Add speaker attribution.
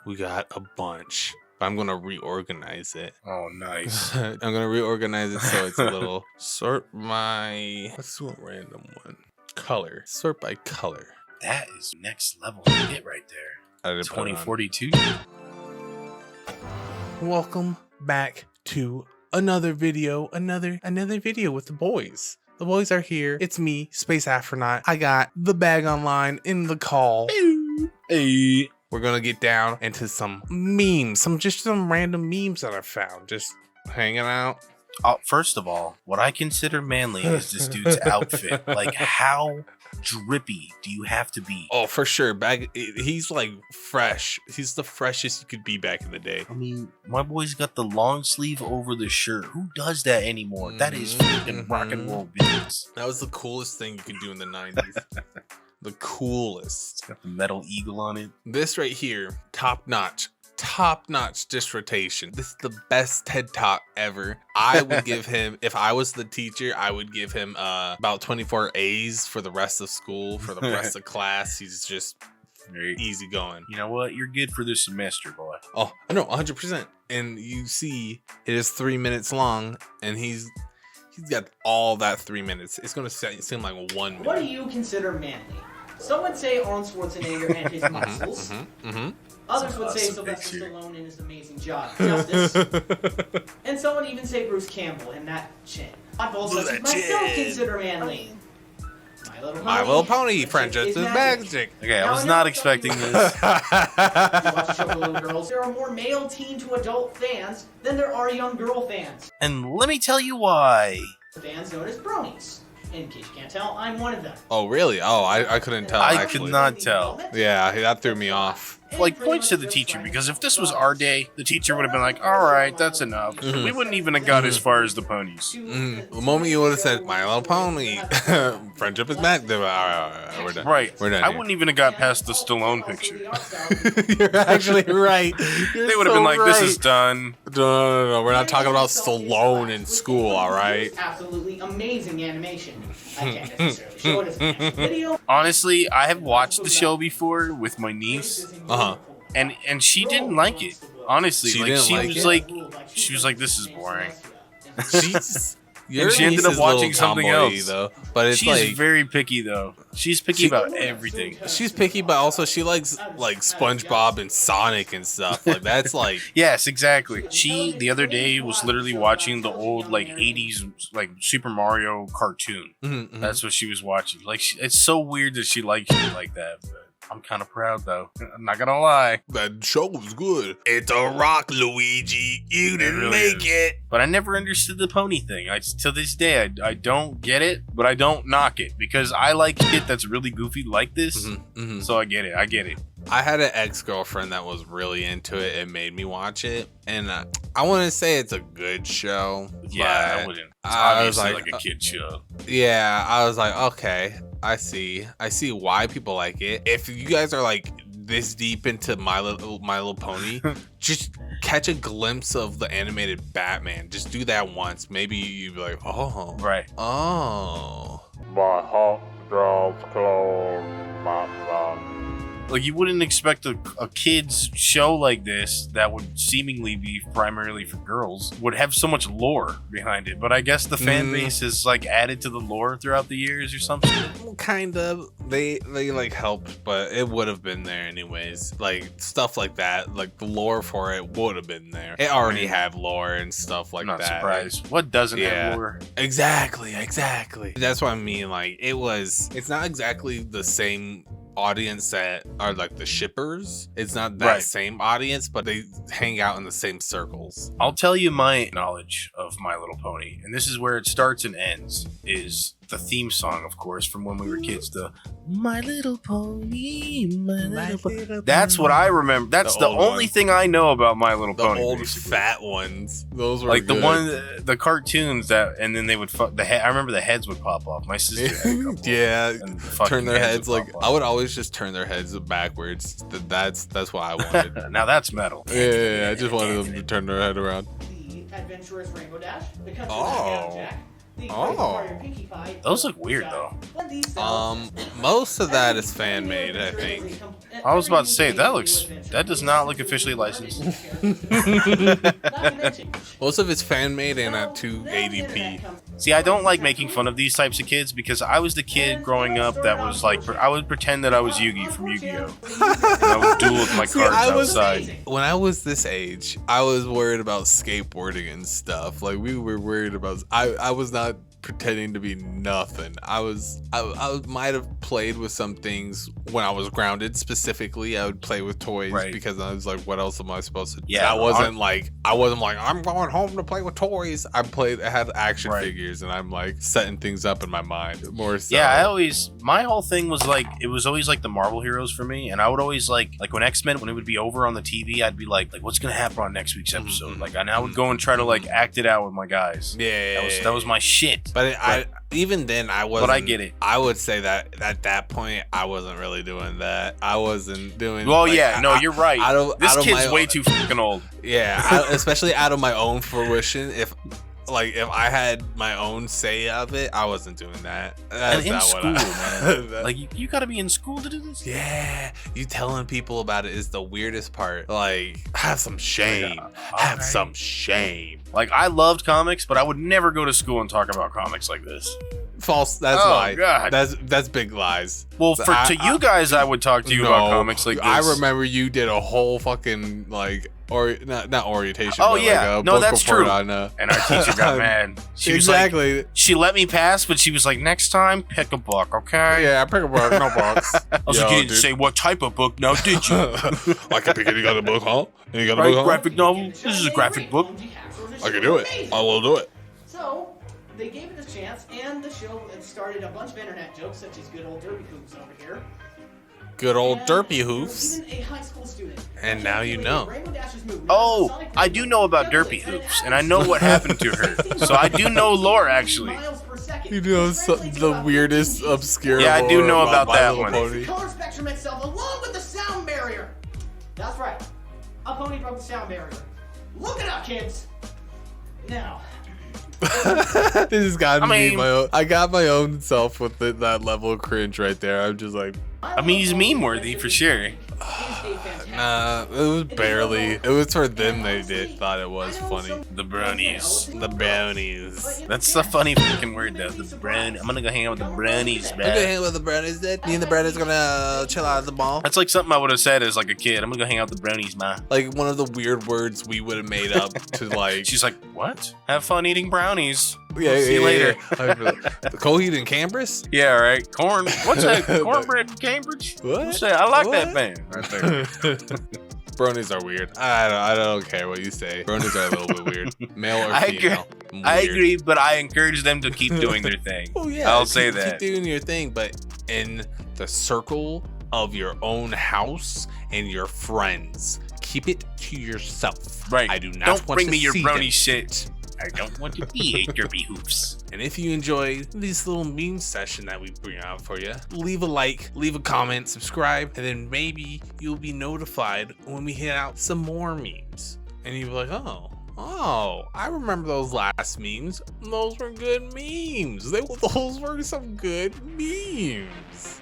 Speaker 1: We got a bunch. I'm gonna reorganize it.
Speaker 2: Oh, nice.
Speaker 1: I'm gonna reorganize it so it's a little sort by. Let's do a random one. Color. Sort by color.
Speaker 2: That is next level hit right there.
Speaker 1: I didn't put it on.
Speaker 2: 2042.
Speaker 1: Welcome back to another video. Another video with the boys. The boys are here. It's me, Space Astronaut. I got the BagOnline in the call.
Speaker 2: Hey.
Speaker 1: We're gonna get down into some memes, some random memes that I found, just hanging out.
Speaker 2: First of all, what I consider manly is this dude's outfit. Like, how drippy do you have to be?
Speaker 1: Oh, for sure. He's like fresh. He's the freshest you could be back in the day.
Speaker 2: I mean, my boy's got the long sleeve over the shirt. Who does that anymore? That is freaking rock and roll business.
Speaker 1: That was the coolest thing you could do in the 90s. The coolest.
Speaker 2: It's got the metal eagle on it.
Speaker 1: This right here, top notch dissertation. This is the best TED Talk ever. I would give him, if I was the teacher, I would give him about 24 A's for the rest of school, for the rest of class. He's just very easy going.
Speaker 2: You know what? You're good for this semester, boy.
Speaker 1: Oh, I know, 100%. And you see, it is 3 minutes long, and he's got all that 3 minutes. It's gonna seem like 1 minute.
Speaker 3: What do you consider manly? Some would say Arnold Schwarzenegger and his muscles. Others would say Sylvester Stallone and his amazing job, Justice. And some would even say Bruce Campbell and that chin. I also myself consider manly.
Speaker 1: My Little Pony, Friendship is Magic.
Speaker 2: Okay, I was not expecting this.
Speaker 3: You watch a show for little girls. There are more male teen to adult fans than there are young girl fans.
Speaker 2: And let me tell you why.
Speaker 3: Fans known as Bronies. In case you can't tell, I'm one of them.
Speaker 1: Oh, really? Oh, I couldn't tell,
Speaker 2: I
Speaker 1: actually.
Speaker 2: could not tell.
Speaker 1: Yeah, that threw me off.
Speaker 2: Like, points to the teacher, because if this was our day, the teacher would have been like, alright, that's enough. We wouldn't even have got as far as the ponies.
Speaker 1: The moment you would have said, My Little Pony, Friendship is Magic, all right, we're done.
Speaker 2: Right.
Speaker 1: We're done.
Speaker 2: I wouldn't even have got past the Stallone picture.
Speaker 1: You're actually right.
Speaker 2: They would have been like, this is done.
Speaker 1: No. We're not talking about Stallone in school, all right?
Speaker 3: Absolutely amazing animation. I can't necessarily show it as an actual video.
Speaker 2: Honestly, I have watched the show before with my niece. And she didn't like it. Honestly, she was like, this is boring.
Speaker 1: And
Speaker 2: she ended up watching something else.
Speaker 1: Though, but it's
Speaker 2: she's very picky though. She's picky about everything.
Speaker 1: She's picky, but also she likes like SpongeBob and Sonic and stuff. Like that's like
Speaker 2: yes, exactly. She the other day was literally watching the old like 80s like Super Mario cartoon. That's what she was watching. Like it's so weird that she likes shit like that. But I'm kind of proud though. I'm not gonna lie.
Speaker 1: That show was good. It's a rock, Luigi. You didn't really make it.
Speaker 2: But I never understood the pony thing. To this day, I don't get it, but I don't knock it because I like shit that's really goofy like this. So I get it.
Speaker 1: I had an ex-girlfriend that was really into it. It made me watch it. And I wouldn't say it's a good show.
Speaker 2: Yeah, I wouldn't. It's obviously like a kid show.
Speaker 1: Yeah, I was like, okay, I see why people like it. If you guys are like this deep into My Little Pony, just catch a glimpse of the animated Batman. Just do that once. Maybe you'd be like, oh.
Speaker 2: Right.
Speaker 1: Oh.
Speaker 4: My heart draws close, my son.
Speaker 2: Like, you wouldn't expect a kid's show like this that would seemingly be primarily for girls would have so much lore behind it. But I guess the fan base is like added to the lore throughout the years or something.
Speaker 1: Kind of. They like helped, but it would have been there anyways. Like stuff like that, like the lore for it would have been there. It already had lore and stuff like that.
Speaker 2: I'm not surprised. What doesn't have lore?
Speaker 1: Exactly. That's what I mean. Like it's not exactly the same audience that are like the shippers. It's not that same audience, but they hang out in the same circles.
Speaker 2: I'll tell you my knowledge of My Little Pony, and this is where it starts and ends, is the theme song, of course, from when we were kids. The My Little Pony, My Little Pony. That's what I remember. That's the only thing I know about My Little Pony.
Speaker 1: The old fat ones. Those were
Speaker 2: like
Speaker 1: good.
Speaker 2: the cartoons that, and then they would I remember the heads would pop off. My sister had a couple.
Speaker 1: Yeah, turn their heads like I would always just turn their heads backwards. That's what I wanted.
Speaker 2: Now that's metal.
Speaker 1: Yeah, I just wanted them to turn their head around.
Speaker 3: The Adventurous Rainbow Dash, the Country Jack, The
Speaker 1: Oh.
Speaker 3: Mario Pinkie Pie.
Speaker 2: Those look weird, though.
Speaker 1: Most of that is fan made, I think.
Speaker 2: I was about to say that does not look officially licensed.
Speaker 1: Most of it's fan made and at 280p.
Speaker 2: See, I don't like making fun of these types of kids because I was the kid growing up that was like, I would pretend that I was Yugi from Yu-Gi-Oh! And I would duel with my cards outside.
Speaker 1: When I was this age, I was worried about skateboarding and stuff. Like we were worried about. I was not pretending to be nothing. I might have played with some things when I was grounded. Specifically, I would play with toys because I was like, what else am I supposed to do?
Speaker 2: Yeah,
Speaker 1: I wasn't like I'm going home to play with toys. I had action figures and I'm like setting things up in my mind more so.
Speaker 2: Yeah, my whole thing was like, it was always like the Marvel heroes for me, and I would always like when X-Men, when it would be over on the TV, I'd be like what's gonna happen on next week's episode? Like, and I would go and try to like act it out with my guys.
Speaker 1: Yeah,
Speaker 2: that was my shit.
Speaker 1: But even then, I wasn't.
Speaker 2: But I get it.
Speaker 1: I would say that at that point, I wasn't really doing that. I wasn't doing.
Speaker 2: Well, you're right. This kid's way too fucking old.
Speaker 1: Yeah, especially out of my own fruition. If I had my own say of it, I wasn't doing that. That's
Speaker 2: and in
Speaker 1: not
Speaker 2: school,
Speaker 1: man.
Speaker 2: Like you gotta be in school to do this.
Speaker 1: Yeah, you telling people about it is the weirdest part. Like, have some shame. Have some shame.
Speaker 2: Like, I loved comics, but I would never go to school and talk about comics like this.
Speaker 1: False. That's lie.
Speaker 2: God.
Speaker 1: That's big lies.
Speaker 2: Well, to you guys, I would talk to you about comics like this.
Speaker 1: I remember you did a whole fucking not orientation.
Speaker 2: Oh
Speaker 1: but
Speaker 2: yeah,
Speaker 1: like
Speaker 2: no, that's true.
Speaker 1: And
Speaker 2: our teacher got mad. She was
Speaker 1: exactly.
Speaker 2: like, she let me pass, but she was like, next time, pick a book, okay?
Speaker 1: Yeah, pick a book, no books.
Speaker 2: I was like, you didn't say what type of book, now did you?
Speaker 1: I can pick it. You got a book, huh? You got a book, huh?
Speaker 2: Graphic novel. This is a graphic book.
Speaker 1: I can do it. I will do it.
Speaker 3: So they gave it a chance, and the show started a bunch of internet jokes, such as good old Derby Hoops over here.
Speaker 1: Good old
Speaker 3: And
Speaker 1: derpy hoofs.
Speaker 3: even a high school student.
Speaker 1: And now you know.
Speaker 2: Oh, I do know about Derpy Hoops, and I know what happened to her. So I do know lore, actually.
Speaker 1: You know the weirdest, obscure.
Speaker 2: Yeah, I do
Speaker 1: lore
Speaker 2: know about
Speaker 1: My
Speaker 2: that
Speaker 1: Little
Speaker 2: one.
Speaker 1: Pony.
Speaker 3: Color spectrum itself, along with the sound barrier. That's right. A pony broke the sound barrier. Look it up, kids. Now.
Speaker 1: This has gotten me my own. I got my own self with that level of cringe right there. I'm just like.
Speaker 2: I mean, he's meme worthy for sure.
Speaker 1: Nah, it was barely. It was for them. They thought it was funny.
Speaker 2: The Bronies.
Speaker 1: The Bronies.
Speaker 2: That's the funny fucking word, though. The Brownies. I'm gonna go hang out with the Bronies,
Speaker 1: I'm gonna
Speaker 2: man.
Speaker 1: hang with the Bronies. Me and the Bronies gonna chill out at the mall.
Speaker 2: That's like something I would have said as like a kid. I'm gonna go hang out with the Bronies, man.
Speaker 1: Like one of the weird words we would have made up to like.
Speaker 2: She's like, what? Have fun eating brownies.
Speaker 1: Yeah,
Speaker 2: See you later.
Speaker 1: The Coheed and Cambris?
Speaker 2: Yeah, right. Corn. What's that? Cornbread in Cambridge?
Speaker 1: What?
Speaker 2: What's that? I like
Speaker 1: What?
Speaker 2: that band right there.
Speaker 1: Bronies are weird. I don't care what you say. Bronies are a little bit weird. Male or
Speaker 2: I agree.
Speaker 1: female.
Speaker 2: I
Speaker 1: Weird.
Speaker 2: agree, but I encourage them to keep doing their thing.
Speaker 1: Oh yeah,
Speaker 2: I'll say that.
Speaker 1: Keep doing your thing, but in the circle of your own house and your friends. Keep it to yourself.
Speaker 2: Right.
Speaker 1: I do not
Speaker 2: Don't
Speaker 1: want
Speaker 2: bring
Speaker 1: to
Speaker 2: me your
Speaker 1: see
Speaker 2: brony
Speaker 1: them.
Speaker 2: shit. I don't want to be a derpy hoops.
Speaker 1: And if you enjoy this little meme session that we bring out for you, leave a like, leave a comment, subscribe, and then maybe you'll be notified when we hit out some more memes. And you'll be like, oh, I remember those last memes. Those were good memes. Those were some good memes.